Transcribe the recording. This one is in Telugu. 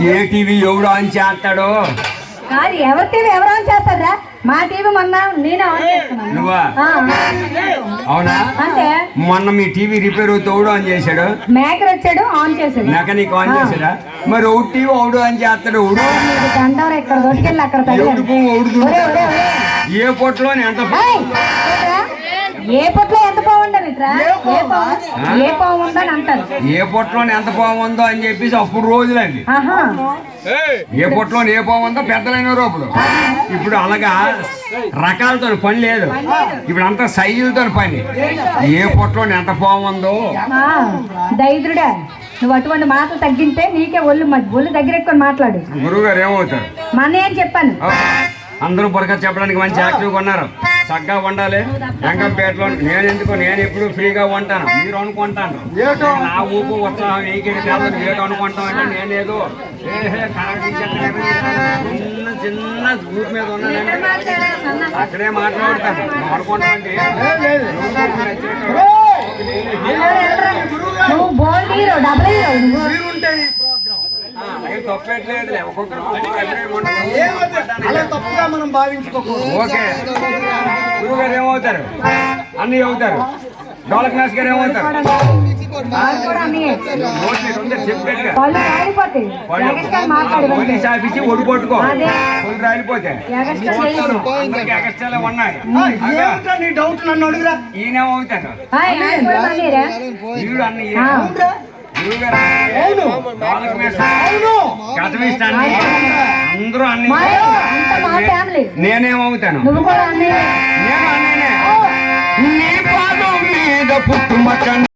ఏ టీవీ ఎవడు ఆన్ చేస్తాడో? కాదు, ఎవరి టీవీ ఎవరు ఆన్ చేస్తారా? మా టీవీ మొన్న నేను ఆన్ చేస్తున్నాను. నువ్వా? అవునా? అంటే మొన్న మీ టీవీ రిపేర్ తోడు ఆన్ చేశాడు, మేకర్ వచ్చాడు ఆన్ చేశాడు, మెకానిక్ ఆన్ చేశాడా? మరి ఒకటి టీవీ ఒకడు ఆన్ చేస్తాడు. దండవరు ఎక్కడ దొరికెళ్ళి అక్కడ ఏ పొట్లో ఎంత ఏ పొట్లో ఎంత బాగుండదు ఏ బాగుందని అంటారు. ఏ పొట్లో ఎంత బాగుందో అని చెప్పేసి అప్పుడు రోజులండి. ఏ పొట్లో ఏ బాగుందో పెద్దలైన రూపులు. ఇప్పుడు అలాగా రకాలతో పని లేదు, ఇప్పుడు అంతా సైజులతో పని. ఏ పొట్లో ఎంత బాగుందో. దైద్రుడా, నువ్వు అటువంటి మాటలు తగ్గింటే నీకే ఒళ్ళు దగ్గర ఎక్కువ మాట్లాడు. గురువు గారు ఏమవుతారు? మన ఏం చెప్పాను, అందరూ పొరక చెప్పడానికి మంచి యాక్టివ్గా ఉన్నారు. చక్కగా వండాలి. వెంకంపేటలో నేను ఎప్పుడు ఫ్రీగా ఉంటాను. మీరు అనుకుంటాను నా ఊపు ఉత్సాహం ఏదో అనుకుంటాం అంటే నేనేదో చిన్న ఊపు మీద ఉన్నానండి. అక్కడే మాట్లాడతాను అనుకుంటామండి. తప్పేట్లేదు. ఓకే, గురువు గారు ఏమవుతారు? అన్నీ అవుతారు. డోల క్లాస్ గారు ఏమవుతారు? పోలీస్ ఆఫీసి ఒడి పట్టుకో, కొన్ని రాలిపోతే ఎగస్ట్రాలు ఉన్నాయి. ఈయనేమవుతాడు? ఈడు అన్నయ్య. అందరూ అన్ని. నేనేమవుతాను? నేను అన్నయ్యనే. నీ పాదం మీద పుట్టుమచ్చ